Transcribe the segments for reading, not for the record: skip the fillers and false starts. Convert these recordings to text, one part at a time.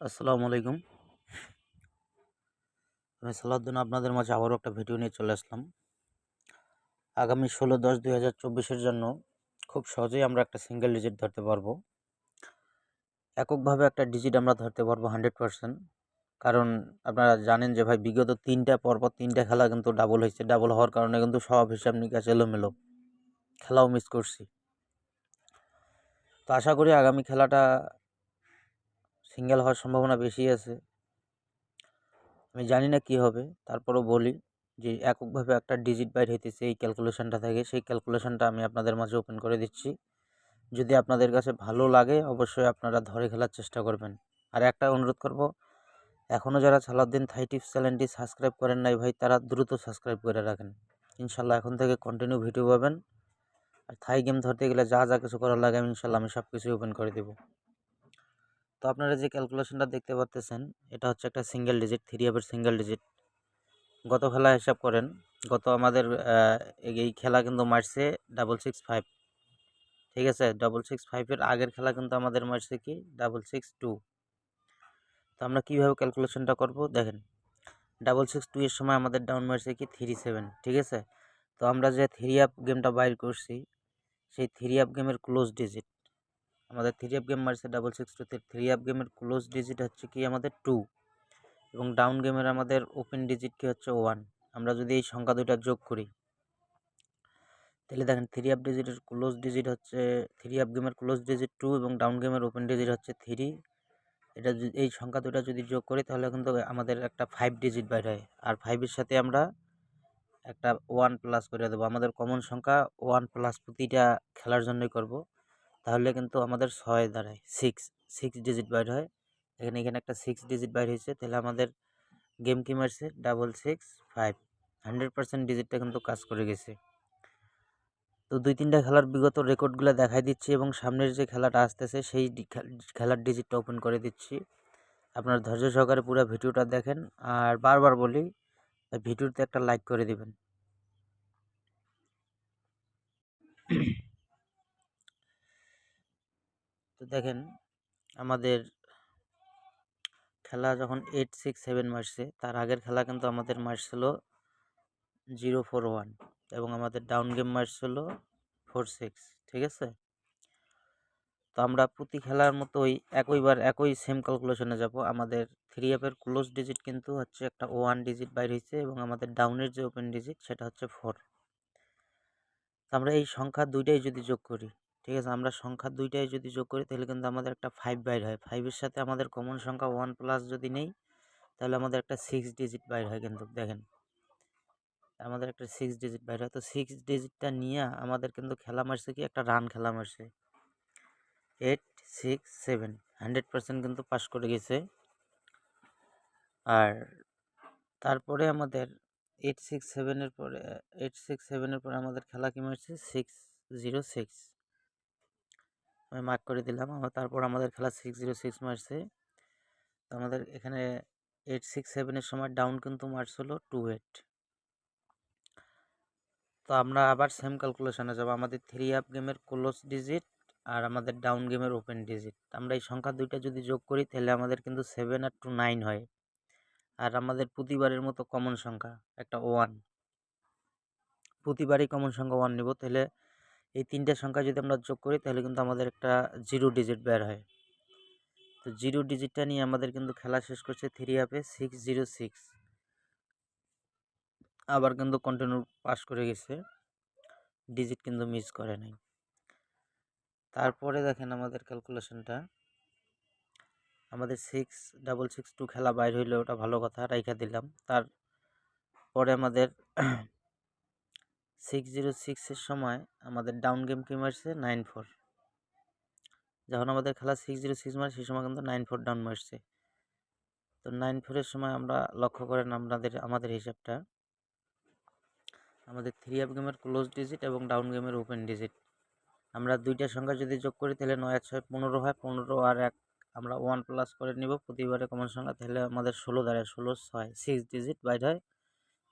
আসসালামু আলাইকুম। আমি সালাউদ্দিন আপনাদের মাঝে আবারও একটা ভিডিও নিয়ে চলে আসলাম। আগামী 16/10/2024 জন্য খুব সহজেই আমরা একটা সিঙ্গেল ডিজিট ধরতে পারবো। এককভাবে একটা ডিজিট আমরা ধরতে পারবো 100%। কারণ আপনারা জানেন যে ভাই বিগত পরপর 3টা খেলা কিন্তু ডাবল হয়েছে। ডাবল হওয়ার কারণে কিন্তু সব হিসাব নিকাশ এলোমেলো। খেলাও মিস করছি। তো আশা করি আগামী খেলাটা সিঙ্গেল হওয়ার সম্ভাবনা বেশি আছে। আমি জানি না কি হবে, তারপরও বলি যে এককভাবে একটা ডিজিট বাইর হইতেছে এই ক্যালকুলেশনটা থেকে, সেই ক্যালকুলেশনটা আমি আপনাদের মাঝে ওপেন করে দিচ্ছি। যদি আপনাদের কাছে ভালো লাগে অবশ্যই আপনারা ধরে খেলার চেষ্টা করবেন। আর একটা অনুরোধ করব, এখনও যারা সালাউদ্দিন থাই টিপস চ্যানেলটি সাবস্ক্রাইব করেন নাই ভাই, তারা দ্রুত সাবস্ক্রাইব করে রাখেন। ইনশাল্লাহ এখন থেকে কন্টিনিউ ভিডিও পাবেন। আর থাই গেম ধরতে গেলে যা যা কিছু করার লাগে ইনশাল্লাহ আমি সব কিছুই ওপেন করে দেবো। তো আপনারা যে ক্যালকুলেশনটা দেখতে পাচ্ছেন, এটা হচ্ছে একটা সিঙ্গেল ডিজিট, 3 আপের সিঙ্গেল ডিজিট। গত খেলা হিসাব করেন, গত আমাদের এই খেলা কিন্তু মারছে 665। ঠিক আছে, 665-এর আগের খেলা কিন্তু আমাদের মারছে কি 662। তো আমরা কীভাবে ক্যালকুলেশনটা করব দেখেন, 662 এর সময় আমাদের ডাউন মারছে কি 37। ঠিক আছে, তো আমরা যে 3 আপ গেমটা বাইর করছি, সেই 3 আপ গেমের ক্লোজ ডিজিট আমাদের 3 আপ গেম মারছে 662-তে। 3 আপ গেমের ক্লোজ ডিজিট হচ্ছে কি আমাদের 2, এবং ডাউন গেমের আমাদের ওপেন ডিজিট কি হচ্ছে 1। আমরা যদি এই সংখ্যা দুইটা যোগ করি তাহলে দেখেন 3 আপ ডিজিটের ক্লোজ ডিজিট হচ্ছে 3 আপ গেমের ক্লোজ ডিজিট 2 এবং ডাউন গেমের ওপেন ডিজিট হচ্ছে 3। এটা এই সংখ্যা দুটো যদি যোগ করি তাহলে কিন্তু আমাদের একটা 5 ডিজিট বাইর হয়। আর 5-এর সাথে আমরা একটা 1 প্লাস করে দেবো। আমাদের কমন সংখ্যা 1 প্লাস প্রতিটা খেলার জন্যই করব। তাহলে কিন্তু আমাদের 6 দাঁড়ায় 6 ডিজিট বাইর হয়। এখানে একটা 6 ডিজিট বাইর হয়েছে। তাহলে আমাদের গেম কি মারছে 665। 100% ডিজিটটা কিন্তু কাজ করে গেছে। তো 2-3টা খেলার বিগত রেকর্ডগুলো দেখাই দিচ্ছি এবং সামনের যে খেলাটা আসতেছে সেই খেলার ডিজিটটা ওপেন করে দিচ্ছি। আপনার ধৈর্য সহকারে পুরো ভিডিওটা দেখেন। আর বারবার বলি, ভিডিওতে একটা লাইক করে দিবেন। তো দেখেন, আমাদের খেলা যখন 867 মারছে, তার আগের খেলা কিন্তু আমাদের মারছিল 041 এবং আমাদের ডাউন গেম মারছিল 46। ঠিক আছে, তো আমরা প্রতি খেলার মতোই একই সেম ক্যালকুলেশনে যাব। আমাদের 3 আপের ক্লোজ ডিজিট কিন্তু হচ্ছে একটা 1 ডিজিট বাইর হয়েছে এবং আমাদের ডাউনের যে ওপেন ডিজিট সেটা হচ্ছে 4। আমরা এই সংখ্যা দুইটাই যদি যোগ করি, ঠিক আছে, আমরা সংখ্যা দুইটাই যদি যোগ করি তাহলে কিন্তু আমাদের একটা 5 বাইর হয়। 5-এর সাথে আমাদের কমন সংখ্যা 1 প্লাস যদি নেই তাহলে আমাদের একটা 6 ডিজিট বাইর হয়। কিন্তু দেখেন, আমাদের একটা 6 ডিজিট বাইর হয়। তো 6 ডিজিটটা নিয়ে আমাদের কিন্তু খেলা মারছে কি একটা রান খেলা মারছে 867। 100% কিন্তু পাস করে গেছে। আর তারপরে আমাদের 867-এর পরে আমাদের খেলা কি মারছে 606। আমি মার্ক করে দিলাম। তারপর আমাদের খেলা 606 মারছে। তো আমাদের এখানে 867-এর সময় ডাউন কিন্তু মারছিল 28। তো আমরা আবার সেম ক্যালকুলেশনে যাব। আমাদের 3 আপ গেমের ক্লোজ ডিজিট আর আমাদের ডাউন গেমের ওপেন ডিজিট, আমরা এই সংখ্যা দুইটা যদি যোগ করি তাহলে আমাদের কিন্তু 7 আর 2 9 হয়। আর আমাদের প্রতিবারের মতো কমন সংখ্যা একটা 1, প্রতিবারই কমন সংখ্যা 1 নেব। তাহলে এই তিনটে সংখ্যা যদি আমরা যোগ করি তাহলে কিন্তু আমাদের একটা 0 ডিজিট বের হয়। তো 0 ডিজিটটা নিয়ে আমাদের কিন্তু খেলা শেষ করছে 3 আপে 606। আবার কিন্তু কন্টিনিউ পাস করে গেছে, ডিজিট কিন্তু মিস করে নাই। তারপরে দেখেন আমাদের ক্যালকুলেশনটা, আমাদের 6-662 খেলা বাইর হইলে ওটা ভালো কথা, রাইখা দিলাম। তারপরে আমাদের 606-এর সময় আমাদের ডাউন গেম কি মারছে 94। যখন আমাদের খেলা 606 মারে সেই সময় কিন্তু 94 ডাউন মারছে। তো 94-এর সময় আমরা লক্ষ্য করেন আমাদের হিসাবটা, আমাদের 3 আপ গেমের ক্লোজ ডিজিট এবং ডাউন গেমের ওপেন ডিজিট, আমরা দুইটা সংখ্যা যদি যোগ করি তাহলে 9 আর 6 15 হয়। 15 আর 1 আমরা 1 প্লাস করে নিব প্রতিবারে কমন সংখ্যা, তাহলে আমাদের 16 দাঁড়ায়। 16 6 6 ডিজিট বাইর হয়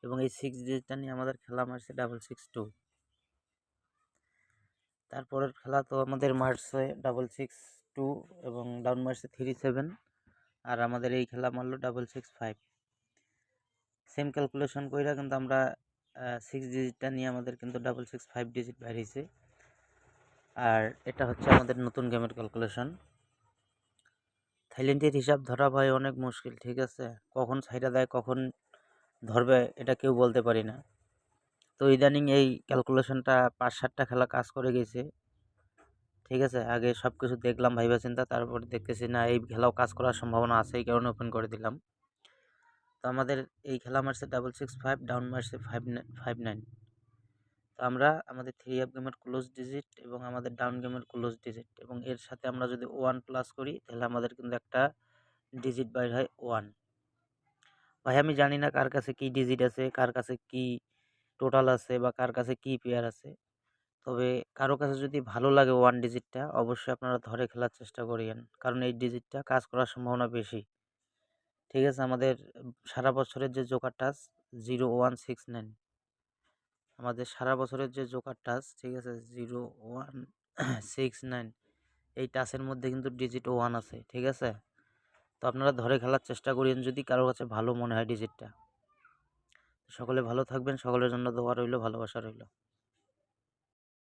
এবং এই 6 ডিজিটটা নিয়ে আমাদের খেলা মারছে 662। তারপরের খেলা তো আমাদের মারছে 662 এবং ডাউন মারছে 37। আর আমাদের এই খেলা মারলো 665। সেম ক্যালকুলেশন কইরা কিন্তু আমরা 6 ডিজিটটা নিয়ে আমাদের কিন্তু 665 ডিজিট বাইর হয়েছে। আর এটা হচ্ছে আমাদের নতুন গেমের ক্যালকুলেশন। থাইল্যান্ডের হিসাব ধরা ভাই অনেক মুশকিল, ঠিক আছে? কখন ছাইড়া দেয় কখন ধরবে এটা কেউ বলতে পারি না। তো ইদানিং এই ক্যালকুলেশনটা 5-7টা খেলা কাজ করে গেছে, ঠিক আছে? আগে সব কিছু দেখলাম ভাইবা চিন্তা, তারপরে দেখতেছি না এই খেলাও কাজ করার সম্ভাবনা আছে, এই কারণে ওপেন করে দিলাম। তো আমাদের এই খেলা মারছে 665, ডাউন মারছে 59। তো আমরা আমাদের 3 আপ গেমের ক্লোজ ডিজিট এবং আমাদের ডাউন গেমের ক্লোজ ডিজিট এবং এর সাথে আমরা যদি 1 প্লাস করি তাহলে আমাদের কিন্তু একটা ডিজিট বাইর হয় 1। ভাই আমি জানি না কার কাছে কি ডিজিট আছে, কার কাছে কি টোটাল আছে বা কার কাছে কি পেয়ার আছে। তবে কারো কাছে যদি ভালো লাগে 1 ডিজিটটা অবশ্যই আপনারা ধরে খেলার চেষ্টা করিয়েন, কারণ এই ডিজিটটা কাজ করার সম্ভাবনা বেশি, ঠিক আছে? আমাদের সারা বছরের যে জোকার টাচ 0169, আমাদের সারা বছরের যে জোকার টাচ, ঠিক আছে, 0169, এই টাচের মধ্যে কিন্তু ডিজিট 1 আছে, ঠিক আছে? তো আপনারা ধরে খেলার চেষ্টা করিয়েন যদি কারো কাছে ভালো মনে হয় ডিজিটটা। সকলে ভালো থাকবেন, সকলের জন্য দোয়া রইল, ভালোবাসা রইল।